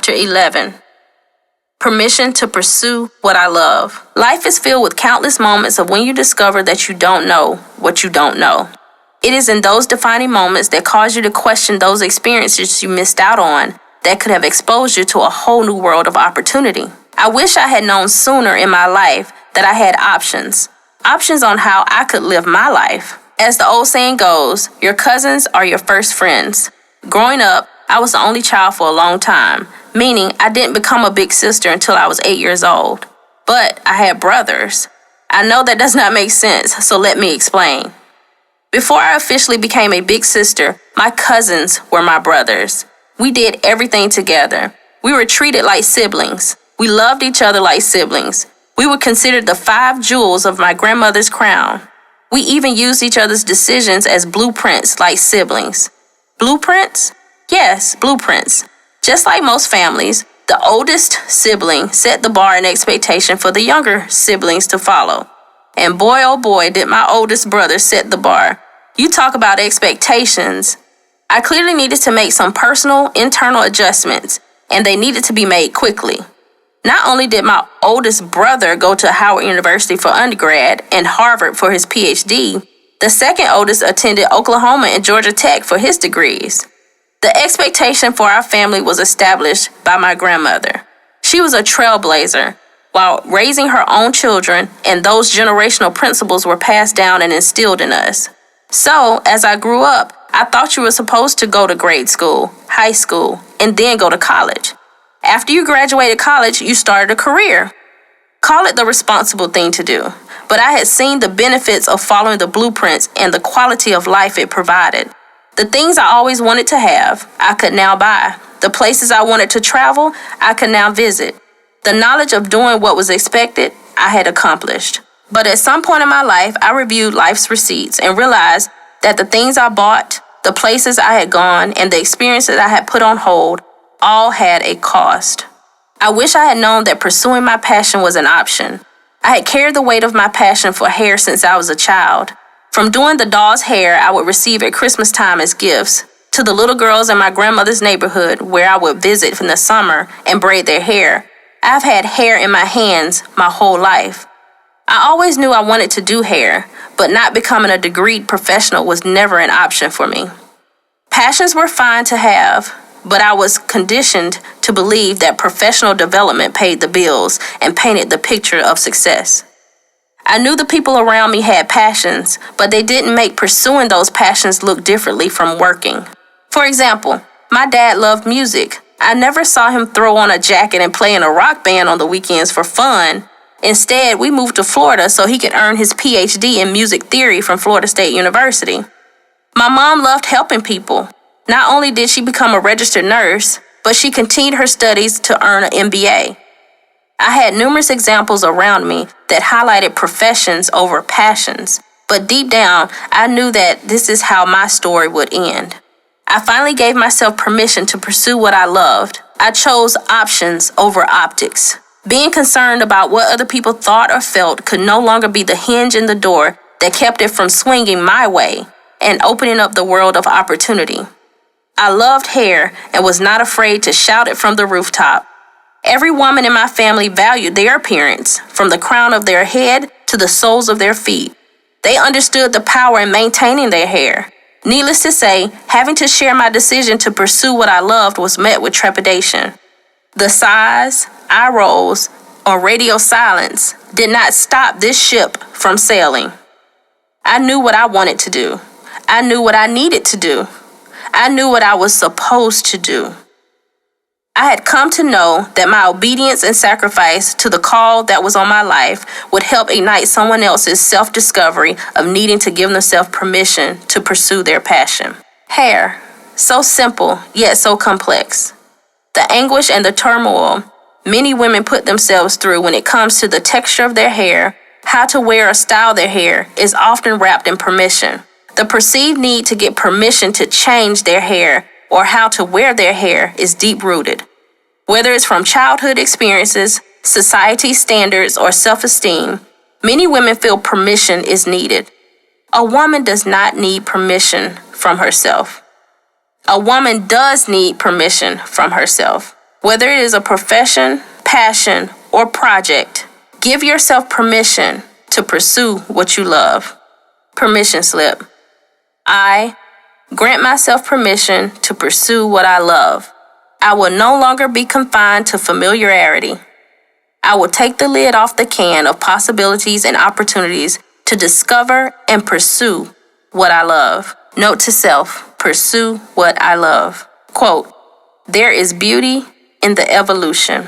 Chapter 11. Permission to pursue what I love. Life is filled with countless moments of when you discover that you don't know what you don't know. It is in those defining moments that cause you to question those experiences you missed out on that could have exposed you to a whole new world of opportunity. I wish I had known sooner in my life that I had options on how I could live my life. As the old saying goes, your cousins are your first friends. Growing up, I was the only child for a long time, meaning I didn't become a big sister until I was 8 years old. But I had brothers. I know that does not make sense, so let me explain. Before I officially became a big sister, my cousins were my brothers. We did everything together. We were treated like siblings. We loved each other like siblings. We were considered the 5 jewels of my grandmother's crown. We even used each other's decisions as blueprints like siblings. Blueprints? Yes, blueprints. Just like most families, the oldest sibling set the bar and expectation for the younger siblings to follow. And boy, oh boy, did my oldest brother set the bar. You talk about expectations. I clearly needed to make some personal, internal adjustments, and they needed to be made quickly. Not only did my oldest brother go to Howard University for undergrad and Harvard for his PhD, the second oldest attended Oklahoma and Georgia Tech for his degrees. The expectation for our family was established by my grandmother. She was a trailblazer, while raising her own children, and those generational principles were passed down and instilled in us. So, as I grew up, I thought you were supposed to go to grade school, high school, and then go to college. After you graduated college, you started a career. Call it the responsible thing to do, but I had seen the benefits of following the blueprints and the quality of life it provided. The things I always wanted to have, I could now buy. The places I wanted to travel, I could now visit. The knowledge of doing what was expected, I had accomplished. But at some point in my life, I reviewed life's receipts and realized that the things I bought, the places I had gone, and the experiences I had put on hold all had a cost. I wish I had known that pursuing my passion was an option. I had carried the weight of my passion for hair since I was a child. From doing the doll's hair I would receive at Christmas time as gifts, to the little girls in my grandmother's neighborhood where I would visit in the summer and braid their hair, I've had hair in my hands my whole life. I always knew I wanted to do hair, but not becoming a degreed professional was never an option for me. Passions were fine to have, but I was conditioned to believe that professional development paid the bills and painted the picture of success. I knew the people around me had passions, but they didn't make pursuing those passions look differently from working. For example, my dad loved music. I never saw him throw on a jacket and play in a rock band on the weekends for fun. Instead, we moved to Florida so he could earn his PhD in music theory from Florida State University. My mom loved helping people. Not only did she become a registered nurse, but she continued her studies to earn an MBA. I had numerous examples around me that highlighted professions over passions, but deep down, I knew that this is how my story would end. I finally gave myself permission to pursue what I loved. I chose options over optics. Being concerned about what other people thought or felt could no longer be the hinge in the door that kept it from swinging my way and opening up the world of opportunity. I loved hair and was not afraid to shout it from the rooftop. Every woman in my family valued their appearance, from the crown of their head to the soles of their feet. They understood the power in maintaining their hair. Needless to say, having to share my decision to pursue what I loved was met with trepidation. The sighs, eye rolls, or radio silence did not stop this ship from sailing. I knew what I wanted to do. I knew what I needed to do. I knew what I was supposed to do. I had come to know that my obedience and sacrifice to the call that was on my life would help ignite someone else's self-discovery of needing to give themselves permission to pursue their passion. Hair, so simple, yet so complex. The anguish and the turmoil many women put themselves through when it comes to the texture of their hair, how to wear or style their hair, is often wrapped in permission. The perceived need to get permission to change their hair or how to wear their hair is deep-rooted. Whether it's from childhood experiences, society standards, or self-esteem, many women feel permission is needed. A woman does not need permission from herself. A woman does need permission from herself. Whether it is a profession, passion, or project, give yourself permission to pursue what you love. Permission slip. I grant myself permission to pursue what I love. I will no longer be confined to familiarity. I will take the lid off the can of possibilities and opportunities to discover and pursue what I love. Note to self, pursue what I love. Quote, there is beauty in the evolution.